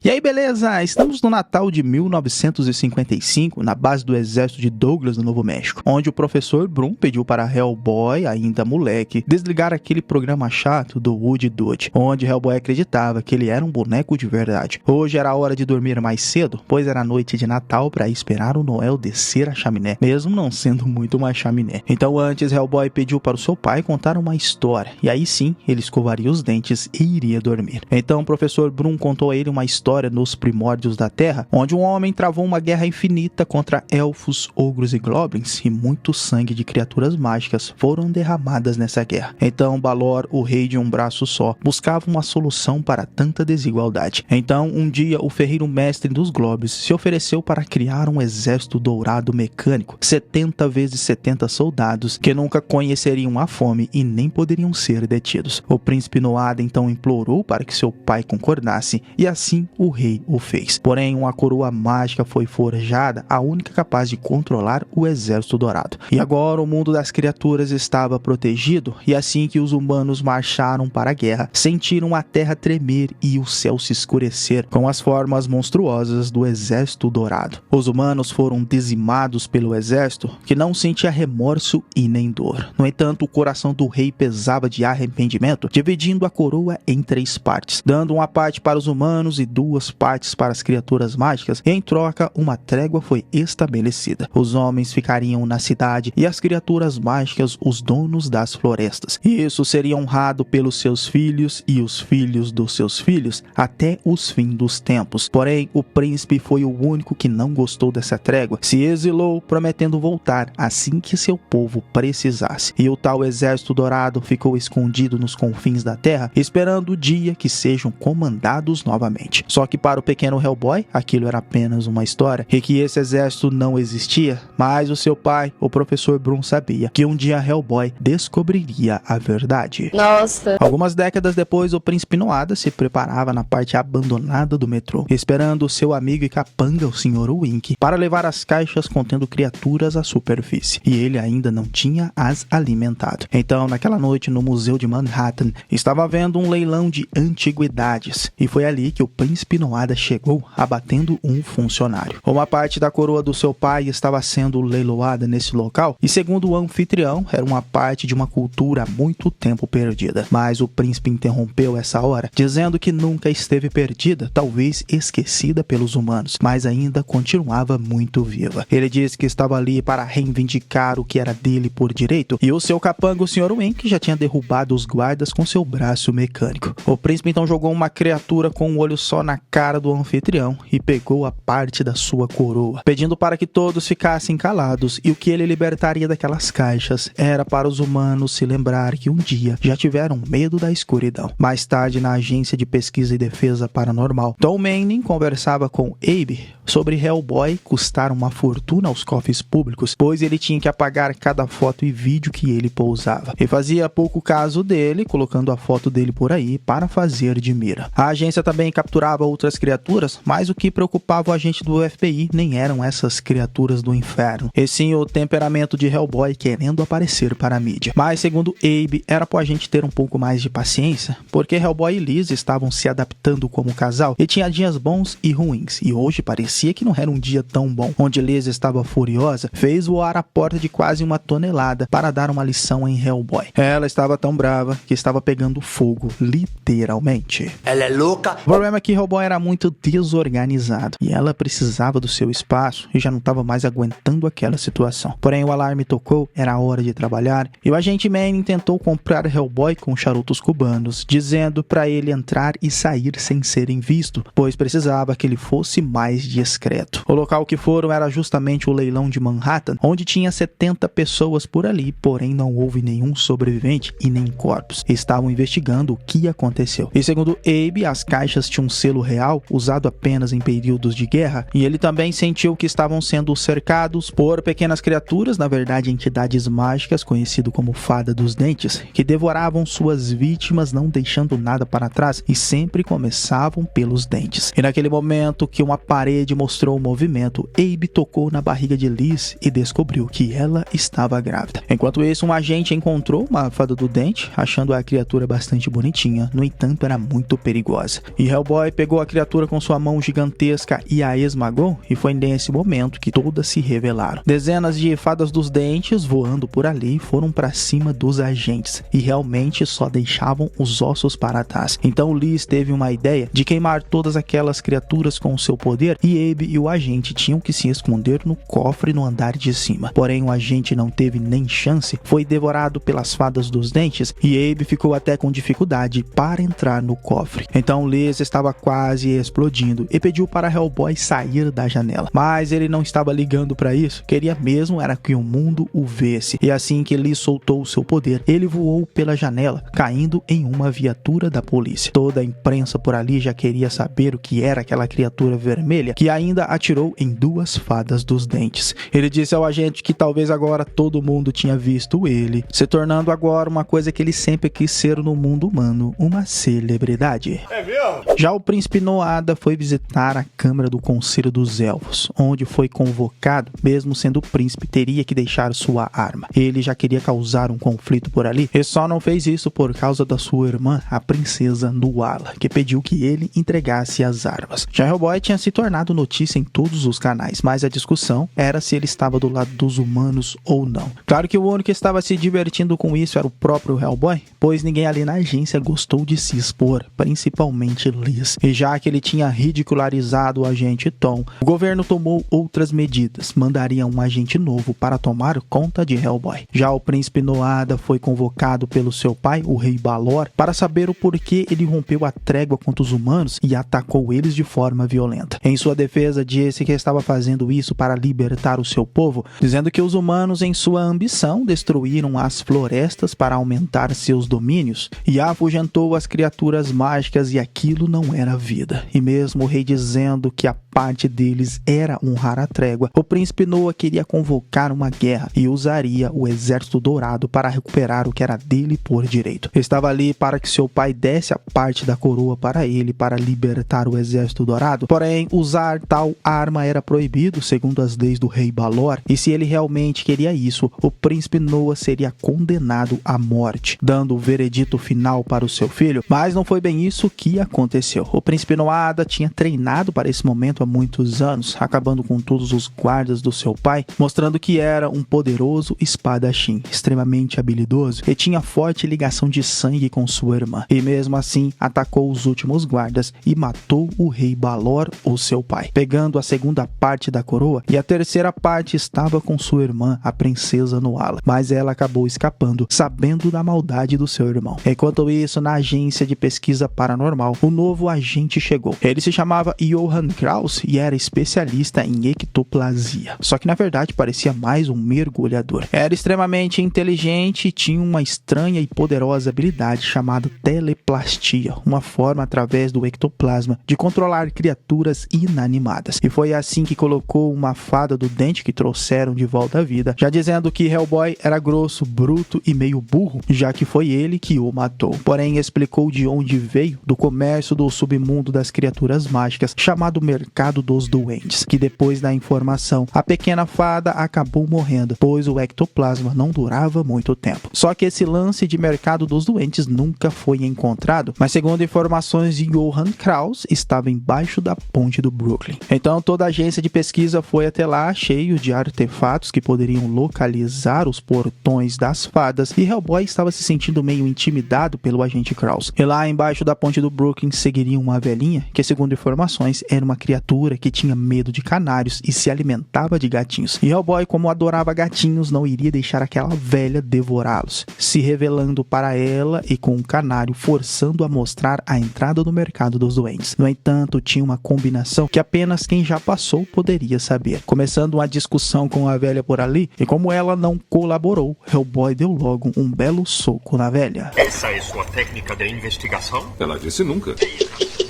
E aí, beleza? Estamos no Natal de 1955, na base do exército de Douglas, no Novo México, onde o professor Brum pediu para Hellboy, ainda moleque, desligar aquele programa chato do Woody Dodge, onde Hellboy acreditava que ele era um boneco de verdade. Hoje era a hora de dormir mais cedo, pois era noite de Natal para esperar o Noel descer a chaminé, mesmo não sendo muito uma chaminé. Então antes, Hellboy pediu para o seu pai contar uma história, e aí sim, ele escovaria os dentes e iria dormir. Então o professor Brum contou a ele uma história nos primórdios da Terra, onde um homem travou uma guerra infinita contra elfos, ogros e goblins, e muito sangue de criaturas mágicas foram derramadas nessa guerra. Então Balor, o rei de um braço só, buscava uma solução para tanta desigualdade. Então um dia o ferreiro mestre dos globes se ofereceu para criar um exército dourado mecânico, 70 vezes 70 soldados que nunca conheceriam a fome e nem poderiam ser detidos. O príncipe Noada então implorou para que seu pai concordasse, e assim o rei o fez. Porém, uma coroa mágica foi forjada, a única capaz de controlar o exército dourado. E agora o mundo das criaturas estava protegido, e assim que os humanos marcharam para a guerra, sentiram a terra tremer e o céu se escurecer com as formas monstruosas do exército dourado. Os humanos foram dizimados pelo exército, que não sentia remorso e nem dor. No entanto, o coração do rei pesava de arrependimento, dividindo a coroa em 3 partes, dando uma parte para os humanos e 2 partes para as criaturas mágicas, e em troca uma trégua foi estabelecida. Os homens ficariam na cidade e as criaturas mágicas os donos das florestas. E isso seria honrado pelos seus filhos e os filhos dos seus filhos até os fins dos tempos. Porém, o príncipe foi o único que não gostou dessa trégua, se exilou, prometendo voltar assim que seu povo precisasse. E o tal exército dourado ficou escondido nos confins da terra, esperando o dia que sejam comandados novamente. Só que para o pequeno Hellboy, aquilo era apenas uma história, e que esse exército não existia, mas o seu pai, o professor Brum, sabia que um dia Hellboy descobriria a verdade. Nossa. Algumas décadas depois, o príncipe Noada se preparava na parte abandonada do metrô, esperando o seu amigo e capanga, o Sr. Wink, para levar as caixas contendo criaturas à superfície, e ele ainda não tinha as alimentado. Então, naquela noite, no Museu de Manhattan, estava havendo um leilão de antiguidades, e foi ali que o príncipe Noada chegou, abatendo um funcionário. Uma parte da coroa do seu pai estava sendo leiloada nesse local, e segundo o anfitrião, era uma parte de uma cultura há muito tempo perdida. Mas o príncipe interrompeu essa hora, dizendo que nunca esteve perdida, talvez esquecida pelos humanos, mas ainda continuava muito viva. Ele disse que estava ali para reivindicar o que era dele por direito, e o seu capanga, o Sr. Wink, já tinha derrubado os guardas com seu braço mecânico. O príncipe então jogou uma criatura com um olho só na cara do anfitrião e pegou a parte da sua coroa, pedindo para que todos ficassem calados, e o que ele libertaria daquelas caixas era para os humanos se lembrar que um dia já tiveram medo da escuridão. Mais tarde, na agência de pesquisa e defesa paranormal, Tom Manning conversava com Abe sobre Hellboy custar uma fortuna aos cofres públicos, pois ele tinha que apagar cada foto e vídeo que ele pousava, e fazia pouco caso dele, colocando a foto dele por aí para fazer de mira. A agência também capturava outras criaturas, mas o que preocupava o agente do FBI nem eram essas criaturas do inferno, e sim o temperamento de Hellboy querendo aparecer para a mídia. Mas segundo Abe, era para a gente ter um pouco mais de paciência, porque Hellboy e Liz estavam se adaptando como casal, e tinha dias bons e ruins, e hoje parecia que não era um dia tão bom, onde Liz estava furiosa, fez voar a porta de quase 1 tonelada para dar uma lição em Hellboy. Ela estava tão brava que estava pegando fogo, literalmente. Ela é louca. O problema é que Hellboy era muito desorganizado, e ela precisava do seu espaço e já não estava mais aguentando aquela situação. Porém, o alarme tocou, era hora de trabalhar, e o agente Manning tentou comprar Hellboy com charutos cubanos, dizendo para ele entrar e sair sem serem visto, pois precisava que ele fosse mais discreto. O local que foram era justamente o leilão de Manhattan, onde tinha 70 pessoas por ali, porém não houve nenhum sobrevivente e nem corpos. Estavam investigando o que aconteceu. E segundo Abe, as caixas tinham um selo real, usado apenas em períodos de guerra, e ele também sentiu que estavam sendo cercados por pequenas criaturas, na verdade entidades mágicas, conhecido como Fada dos Dentes, que devoravam suas vítimas, não deixando nada para trás, e sempre começavam pelos dentes. E naquele momento que uma parede mostrou o movimento, Abe tocou na barriga de Liz e descobriu que ela estava grávida. Enquanto isso, um agente encontrou uma Fada do Dente, achando a criatura bastante bonitinha, no entanto era muito perigosa. E Hellboy pegou pegou a criatura com sua mão gigantesca e a esmagou, e foi nesse momento que todas se revelaram. Dezenas de fadas dos dentes voando por ali foram para cima dos agentes e realmente só deixavam os ossos para trás. Então Liz teve uma ideia de queimar todas aquelas criaturas com seu poder e Abe e o agente tinham que se esconder no cofre no andar de cima. Porém, o agente não teve nem chance, foi devorado pelas fadas dos dentes e Abe ficou até com dificuldade para entrar no cofre. Então Liz estava quase explodindo e pediu para Hellboy sair da janela. Mas ele não estava ligando para isso, queria mesmo era que o mundo o visse. E assim que Liz soltou seu poder, ele voou pela janela, caindo em uma viatura da polícia. Toda a imprensa por ali já queria saber o que era aquela criatura vermelha que ainda atirou em duas fadas dos dentes. Ele disse ao agente que talvez agora todo mundo tinha visto ele, se tornando agora uma coisa que ele sempre quis ser no mundo humano, uma celebridade. É mesmo? Já o príncipe Noada foi visitar a Câmara do Conselho dos Elfos, onde foi convocado, mesmo sendo príncipe, teria que deixar sua arma. Ele já queria causar um conflito por ali, e só não fez isso por causa da sua irmã, a princesa Nuala, que pediu que ele entregasse as armas. Já Hellboy tinha se tornado notícia em todos os canais, mas a discussão era se ele estava do lado dos humanos ou não. Claro que o único que estava se divertindo com isso era o próprio Hellboy, pois ninguém ali na agência gostou de se expor, principalmente Liz. E já que ele tinha ridicularizado o agente Tom, o governo tomou outras medidas, mandaria um agente novo para tomar conta de Hellboy. Já o príncipe Noada foi convocado pelo seu pai, o rei Balor, para saber o porquê ele rompeu a trégua contra os humanos e atacou eles de forma violenta. Em sua defesa, disse que estava fazendo isso para libertar o seu povo, dizendo que os humanos, em sua ambição, destruíram as florestas para aumentar seus domínios e afugentou as criaturas mágicas e aquilo não era vida. E mesmo o rei dizendo que a parte deles era honrar a trégua, o príncipe Noa queria convocar uma guerra e usaria o exército dourado para recuperar o que era dele por direito. Estava ali para que seu pai desse a parte da coroa para ele para libertar o exército dourado, porém usar tal arma era proibido segundo as leis do rei Balor, e se ele realmente queria isso, o príncipe Noa seria condenado à morte, dando o veredito final para o seu filho. Mas não foi bem isso que aconteceu. O príncipe Noada tinha treinado para esse momento há muitos anos, acabando com todos os guardas do seu pai, mostrando que era um poderoso espadachim, extremamente habilidoso e tinha forte ligação de sangue com sua irmã. E mesmo assim, atacou os últimos guardas e matou o rei Balor, o seu pai, pegando a segunda parte da coroa, e a terceira parte estava com sua irmã, a princesa Nuala, mas ela acabou escapando, sabendo da maldade do seu irmão. Enquanto isso, na agência de pesquisa paranormal, o novo agente chegou. Ele se chamava Johann Kraus e era especialista em ectoplasia, só que na verdade parecia mais um mergulhador. Era extremamente inteligente e tinha uma estranha e poderosa habilidade chamada teleplastia, uma forma através do ectoplasma de controlar criaturas inanimadas. E foi assim que colocou uma fada do dente que trouxeram de volta à vida, já dizendo que Hellboy era grosso, bruto e meio burro, já que foi ele que o matou. Porém, explicou de onde veio, do comércio do submundo das criaturas mágicas, chamado Mercado dos Duendes, que depois da informação, a pequena fada acabou morrendo, pois o ectoplasma não durava muito tempo. Só que esse lance de Mercado dos Duendes nunca foi encontrado, mas segundo informações de Johann Kraus, estava embaixo da ponte do Brooklyn. Então toda a agência de pesquisa foi até lá, cheio de artefatos que poderiam localizar os portões das fadas, e Hellboy estava se sentindo meio intimidado pelo agente Kraus. E lá embaixo da ponte do Brooklyn seguiria uma velhinha, que segundo informações era uma criatura que tinha medo de canários e se alimentava de gatinhos. E Hellboy, como adorava gatinhos, não iria deixar aquela velha devorá-los, se revelando para ela e com um canário forçando a mostrar a entrada no mercado dos duendes. No entanto, tinha uma combinação que apenas quem já passou poderia saber. Começando uma discussão com a velha por ali, e como ela não colaborou, Hellboy deu logo um belo soco na velha. Essa é sua técnica de investigação? Ela disse nunca.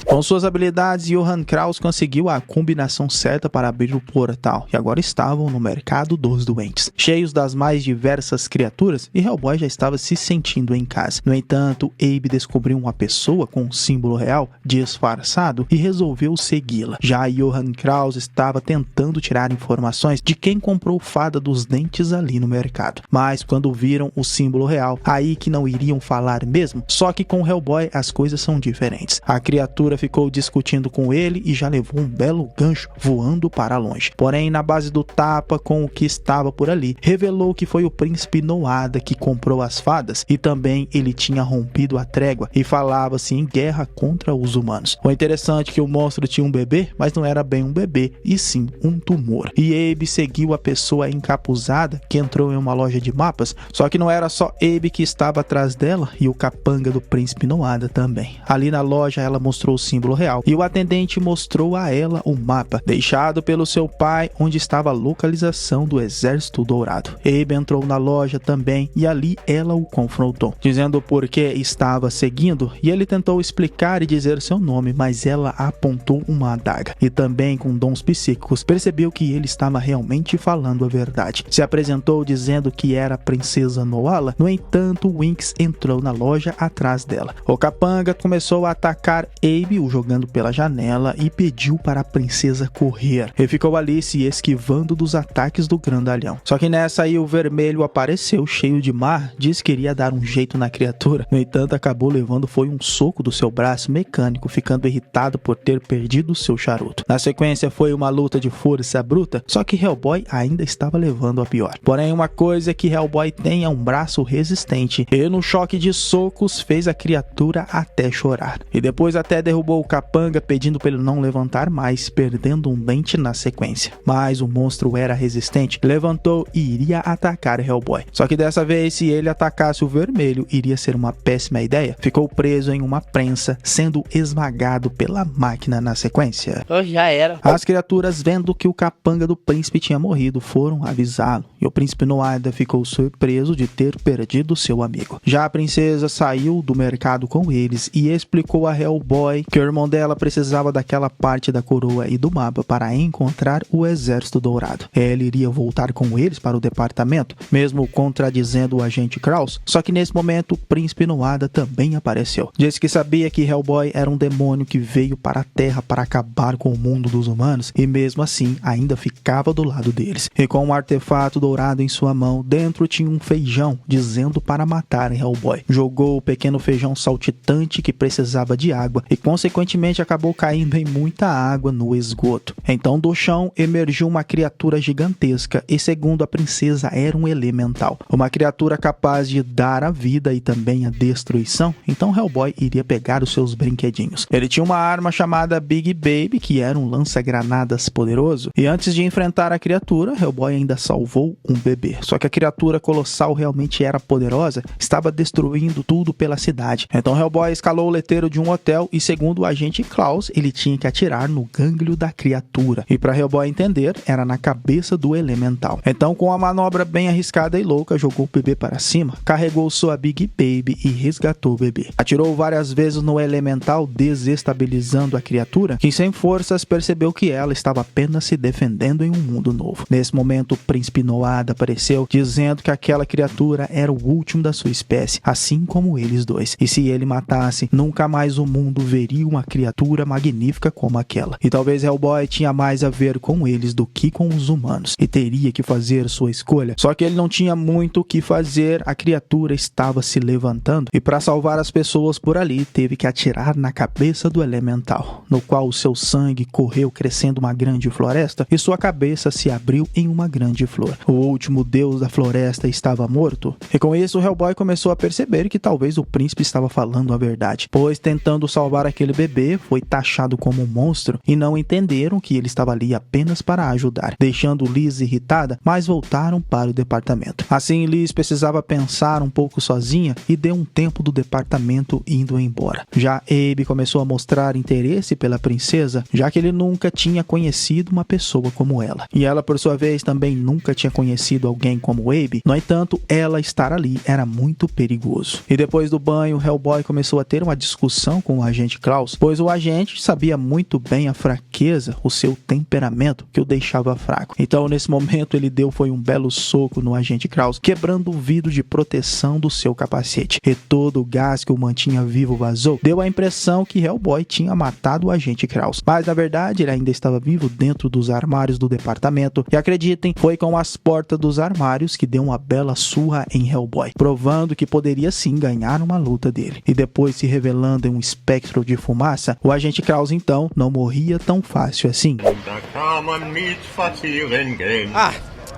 Com suas habilidades, Johann Kraus conseguiu a combinação certa para abrir o portal, e agora estavam no mercado dos doentes, cheios das mais diversas criaturas, e Hellboy já estava se sentindo em casa. No entanto, Abe descobriu uma pessoa com um símbolo real, disfarçado, e resolveu segui-la. Já Johann Kraus estava tentando tirar informações de quem comprou fada dos dentes ali no mercado. Mas quando viram o símbolo real, aí que não iriam falar mesmo, só que com Hellboy as coisas são diferentes. A criatura criatura ficou discutindo com ele e já levou um belo gancho voando para longe. Porém, na base do tapa com o que estava por ali, revelou que foi o príncipe Noada que comprou as fadas e também ele tinha rompido a trégua e falava-se em guerra contra os humanos. O interessante é que o monstro tinha um bebê, mas não era bem um bebê, e sim um tumor. E Abe seguiu a pessoa encapuzada que entrou em uma loja de mapas, só que não era só Abe que estava atrás dela e o capanga do príncipe Noada também. Ali na loja ela mostrou o símbolo real e o atendente mostrou a ela o mapa deixado pelo seu pai onde estava a localização do Exército Dourado. Abe entrou na loja também e ali ela o confrontou, dizendo por que estava seguindo, e ele tentou explicar e dizer seu nome, mas ela apontou uma adaga e também com dons psíquicos percebeu que ele estava realmente falando a verdade. Se apresentou dizendo que era a princesa Noala. No entanto, Winx entrou na loja atrás dela. O capanga começou a atacar Abe, o jogando pela janela, e pediu para a princesa correr. Ele ficou ali se esquivando dos ataques do grandalhão. Só que nessa aí o vermelho apareceu cheio de mar, disse que iria dar um jeito na criatura. No entanto, acabou levando foi um soco do seu braço mecânico, ficando irritado por ter perdido seu charuto. Na sequência foi uma luta de força bruta, só que Hellboy ainda estava levando a pior. Porém, uma coisa é que Hellboy tem é um braço resistente e no choque de socos fez a criatura até chorar. E depois até derrubou o capanga pedindo para ele não levantar mais, perdendo um dente na sequência. Mas o monstro era resistente, levantou e iria atacar Hellboy. Só que dessa vez, se ele atacasse o vermelho, iria ser uma péssima ideia. Ficou preso em uma prensa, sendo esmagado pela máquina na sequência. Já era. As criaturas, vendo que o capanga do príncipe tinha morrido, foram avisá-lo. E o príncipe Noada ficou surpreso de ter perdido seu amigo. Já a princesa saiu do mercado com eles e explicou a Hellboy que o irmão dela precisava daquela parte da coroa e do mapa para encontrar o Exército Dourado. Ela iria voltar com eles para o departamento, mesmo contradizendo o agente Kraus. Só que nesse momento o príncipe Noada também apareceu. Disse que sabia que Hellboy era um demônio que veio para a Terra para acabar com o mundo dos humanos e mesmo assim ainda ficava do lado deles. E com um artefato dourado em sua mão, dentro tinha um feijão, dizendo para matar Hellboy. Jogou o pequeno feijão saltitante que precisava de água e consequentemente acabou caindo em muita água no esgoto. Então do chão emergiu uma criatura gigantesca e segundo a princesa era um elemental. Uma criatura capaz de dar a vida e também a destruição. Então Hellboy iria pegar os seus brinquedinhos. Ele tinha uma arma chamada Big Baby, que era um lança-granadas poderoso. E antes de enfrentar a criatura, Hellboy ainda salvou um bebê. Só que a criatura colossal realmente era poderosa, estava destruindo tudo pela cidade. Então Hellboy escalou o letreiro de um hotel e segundo o agente Klaus, ele tinha que atirar no gânglio da criatura. E para Hellboy entender, era na cabeça do elemental. Então com uma manobra bem arriscada e louca, jogou o bebê para cima, carregou sua Big Baby e resgatou o bebê. Atirou várias vezes no elemental, desestabilizando a criatura, que sem forças percebeu que ela estava apenas se defendendo em um mundo novo. Nesse momento, o príncipe Noada apareceu, dizendo que aquela criatura era o último da sua espécie, assim como eles dois. E se ele matasse, nunca mais o mundo veria uma criatura magnífica como aquela. E talvez Hellboy tinha mais a ver com eles do que com os humanos, e teria que fazer sua escolha. Só que ele não tinha muito o que fazer, a criatura estava se levantando, e para salvar as pessoas por ali, teve que atirar na cabeça do elemental, no qual o seu sangue correu crescendo uma grande floresta, e sua cabeça se abriu em uma grande flor. O último deus da floresta estava morto, e com isso o Hellboy começou a perceber que talvez o príncipe estava falando a verdade, pois tentando salvar aquele bebê, foi taxado como um monstro, e não entenderam que ele estava ali apenas para ajudar, deixando Liz irritada, mas voltaram para o departamento. Assim, Liz precisava pensar um pouco sozinha, e deu um tempo do departamento indo embora. Já Abe começou a mostrar interesse pela princesa, já que ele nunca tinha conhecido uma pessoa como ela. E ela, por sua vez, também nunca tinha conhecido alguém como Abe. No entanto, ela estar ali era muito perigoso. E depois do banho, Hellboy começou a ter uma discussão com o agente Klaus, pois o agente sabia muito bem a fraqueza, o seu temperamento, que o deixava fraco. Então, nesse momento, ele deu foi um belo soco no agente Klaus, quebrando o vidro de proteção do seu capacete. E todo o gás que o mantinha vivo vazou, deu a impressão que Hellboy tinha matado o agente Kraus. Mas na verdade ele ainda estava vivo dentro dos armários do departamento e acreditem, foi com as portas porta dos armários que deu uma bela surra em Hellboy, provando que poderia sim ganhar uma luta dele. E depois se revelando em um espectro de fumaça, o agente Krause então não morria tão fácil assim.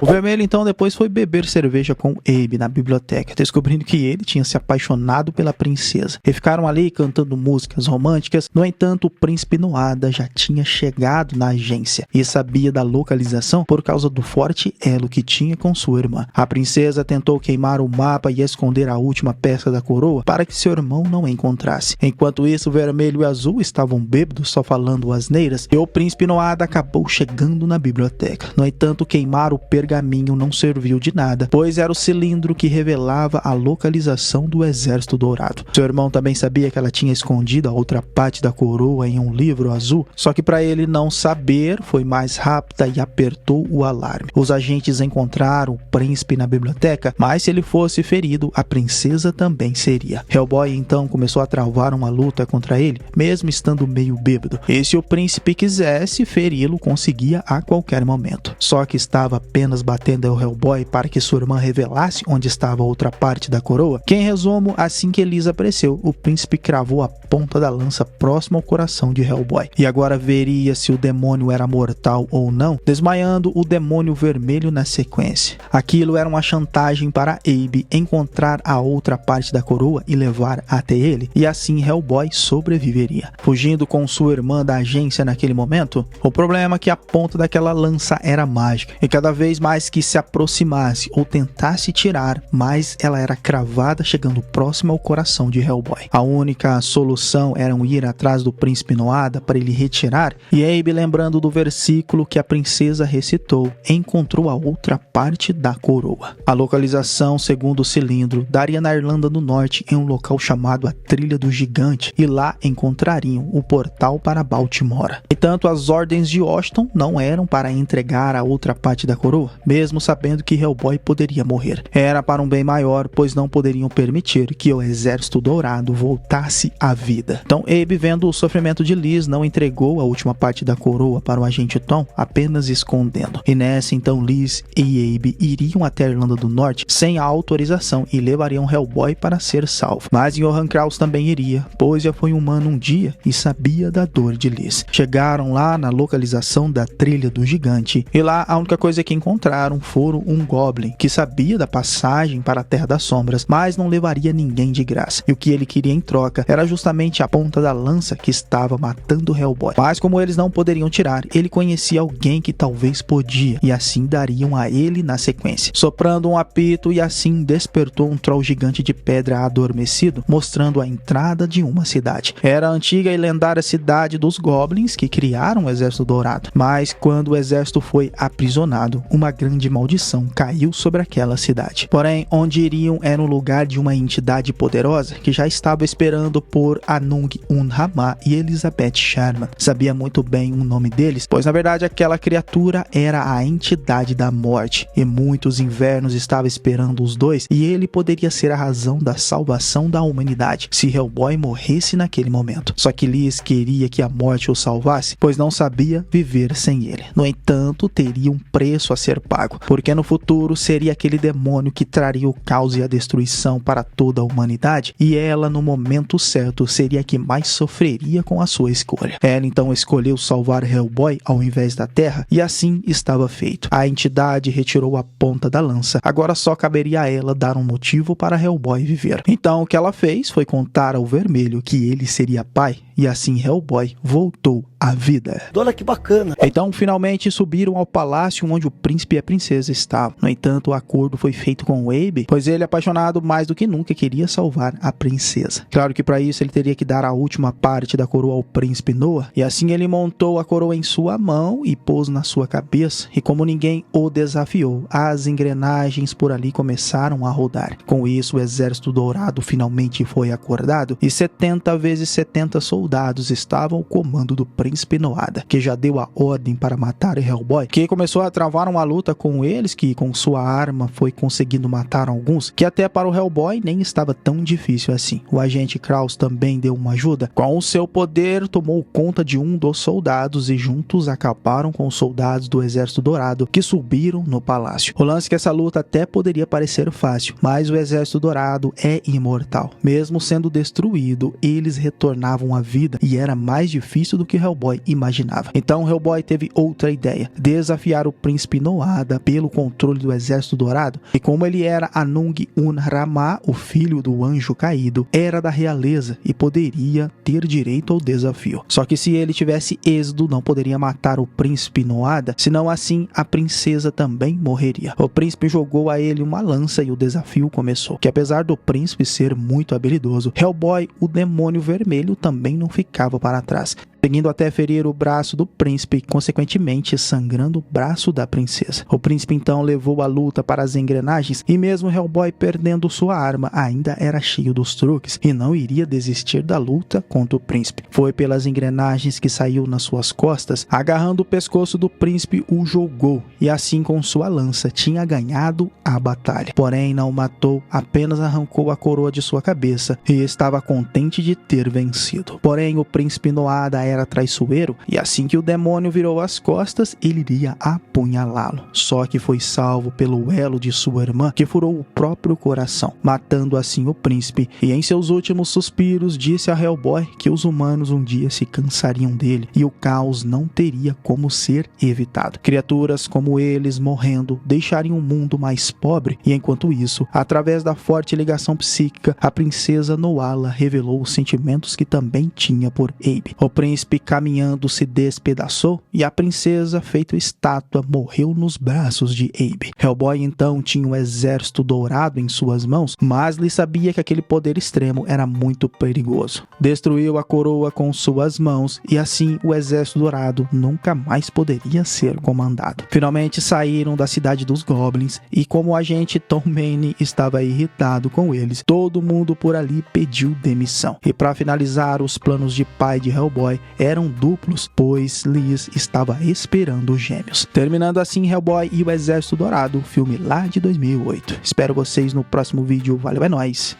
O Vermelho então depois foi beber cerveja com Abe na biblioteca, descobrindo que ele tinha se apaixonado pela princesa. E ficaram ali cantando músicas românticas. No entanto, o príncipe Noada já tinha chegado na agência e sabia da localização por causa do forte elo que tinha com sua irmã. A princesa tentou queimar o mapa e esconder a última peça da coroa para que seu irmão não a encontrasse. Enquanto isso, o Vermelho e o Azul estavam bêbados só falando asneiras e o príncipe Noada acabou chegando na biblioteca. No entanto, queimar o pergaminho não serviu de nada, pois era o cilindro que revelava a localização do Exército Dourado. Seu irmão também sabia que ela tinha escondido a outra parte da coroa em um livro azul, só que para ele não saber, foi mais rápida e apertou o alarme. Os agentes encontraram o príncipe na biblioteca, mas se ele fosse ferido, a princesa também seria. Hellboy então começou a travar uma luta contra ele, mesmo estando meio bêbado. E se o príncipe quisesse feri-lo, conseguia a qualquer momento. Só que estava apenas batendo ao Hellboy para que sua irmã revelasse onde estava a outra parte da coroa, que em resumo, assim que Elisa apareceu, o príncipe cravou a ponta da lança próximo ao coração de Hellboy. E agora veria se o demônio era mortal ou não, desmaiando o demônio vermelho na sequência. Aquilo era uma chantagem para Abe encontrar a outra parte da coroa e levar até ele, e assim Hellboy sobreviveria. Fugindo com sua irmã da agência naquele momento, o problema é que a ponta daquela lança era mágica, e cada vez mais que se aproximasse ou tentasse tirar, mais ela era cravada, chegando próximo ao coração de Hellboy. A única solução era ir atrás do príncipe Noada para ele retirar, e Abe, lembrando do versículo que a princesa recitou, encontrou a outra parte da coroa. A localização, segundo o cilindro, daria na Irlanda do Norte, em um local chamado a Trilha do Gigante, e lá encontrariam o portal para Baltimora. No entanto, as ordens de Washington não eram para entregar a outra parte da coroa, mesmo sabendo que Hellboy poderia morrer. Era para um bem maior, pois não poderiam permitir que o Exército Dourado voltasse à vida. Então Abe, vendo o sofrimento de Liz, não entregou a última parte da coroa para o agente Tom, apenas escondendo. E nessa, então, Liz e Abe iriam até a Irlanda do Norte sem a autorização e levariam Hellboy para ser salvo. Mas Johann Kraus também iria, pois já foi humano um dia e sabia da dor de Liz. Chegaram lá na localização da Trilha do Gigante, e lá a única coisa que encontraram foram um Goblin, que sabia da passagem para a Terra das Sombras, mas não levaria ninguém de graça. E o que ele queria em troca era justamente a ponta da lança que estava matando Hellboy. Mas como eles não poderiam tirar, ele conhecia alguém que talvez podia, e assim dariam a ele na sequência. Soprando um apito, e assim despertou um troll gigante de pedra adormecido, mostrando a entrada de uma cidade. Era a antiga e lendária cidade dos Goblins que criaram o Exército Dourado. Mas quando o exército foi aprisionado, uma grande maldição caiu sobre aquela cidade. Porém, onde iriam era um lugar de uma entidade poderosa que já estava esperando por Anung Un-Ramá e Elizabeth Sherman. Sabia muito bem o nome deles, pois na verdade aquela criatura era a entidade da morte, e muitos invernos estavam esperando os dois, e ele poderia ser a razão da salvação da humanidade se Hellboy morresse naquele momento. Só que Liz queria que a morte o salvasse, pois não sabia viver sem ele. No entanto, teria um preço a ser pago, porque no futuro seria aquele demônio que traria o caos e a destruição para toda a humanidade, e ela, no momento certo, seria a que mais sofreria com a sua escolha. Ela então escolheu salvar Hellboy ao invés da Terra, e assim estava feito. A entidade retirou a ponta da lança. Agora só caberia a ela dar um motivo para Hellboy viver. Então o que ela fez foi contar ao Vermelho que ele seria pai, e assim Hellboy voltou à vida. Olha que bacana. Então finalmente subiram ao palácio onde o príncipe e a princesa estavam. No entanto, o acordo foi feito com o Abe, pois ele, apaixonado mais do que nunca, queria salvar a princesa. Claro que para isso ele teria que dar a última parte da coroa ao príncipe Noah, e assim ele montou a coroa em sua mão e pôs na sua cabeça, e como ninguém o desafiou, as engrenagens por ali começaram a rodar. Com isso, o Exército Dourado finalmente foi acordado, e 70 vezes 70 soldados soldados estavam ao comando do Príncipe Noada, que já deu a ordem para matar Hellboy, que começou a travar uma luta com eles, que com sua arma foi conseguindo matar alguns, que até para o Hellboy nem estava tão difícil assim. O agente Krauss também deu uma ajuda. Com o seu poder, tomou conta de um dos soldados e juntos acabaram com os soldados do Exército Dourado que subiram no palácio. O lance é que essa luta até poderia parecer fácil, mas o Exército Dourado é imortal. Mesmo sendo destruído, eles retornavam à vida e era mais difícil do que Hellboy imaginava. Então Hellboy teve outra ideia: desafiar o Príncipe Noada pelo controle do Exército Dourado, e como ele era Anung-un-Ramah, o filho do Anjo Caído, era da realeza e poderia ter direito ao desafio. Só que se ele tivesse êxito, não poderia matar o Príncipe Noada, senão assim a princesa também morreria. O príncipe jogou a ele uma lança e o desafio começou. Que apesar do príncipe ser muito habilidoso, Hellboy, o demônio vermelho, também não ficava para trás, seguindo até ferir o braço do príncipe e, consequentemente, sangrando o braço da princesa. O príncipe então levou a luta para as engrenagens e mesmo Hellboy perdendo sua arma, ainda era cheio dos truques e não iria desistir da luta contra o príncipe. Foi pelas engrenagens que saiu nas suas costas, agarrando o pescoço do príncipe, o jogou e assim com sua lança tinha ganhado a batalha. Porém não o matou, apenas arrancou a coroa de sua cabeça e estava contente de ter vencido. Porém o príncipe Noada era traiçoeiro e assim que o demônio virou as costas, ele iria apunhalá-lo. Só que foi salvo pelo elo de sua irmã, que furou o próprio coração, matando assim o príncipe, e em seus últimos suspiros disse a Hellboy que os humanos um dia se cansariam dele e o caos não teria como ser evitado. Criaturas como eles morrendo deixariam o mundo mais pobre, e enquanto isso, através da forte ligação psíquica, a princesa Noala revelou os sentimentos que também tinha por Abe. O príncipe caminhando se despedaçou e a princesa, feito estátua, morreu nos braços de Abe. Hellboy então tinha um exército dourado em suas mãos, mas ele sabia que aquele poder extremo era muito perigoso. Destruiu a coroa com suas mãos e assim o exército dourado nunca mais poderia ser comandado. Finalmente saíram da cidade dos Goblins e como o agente Tom Maney estava irritado com eles, todo mundo por ali pediu demissão. E para finalizar, os planos de pai de Hellboy eram duplos, pois Liz estava esperando os gêmeos. Terminando assim Hellboy e o Exército Dourado, filme lá de 2008. Espero vocês no próximo vídeo. Valeu, é nóis.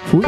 Fui!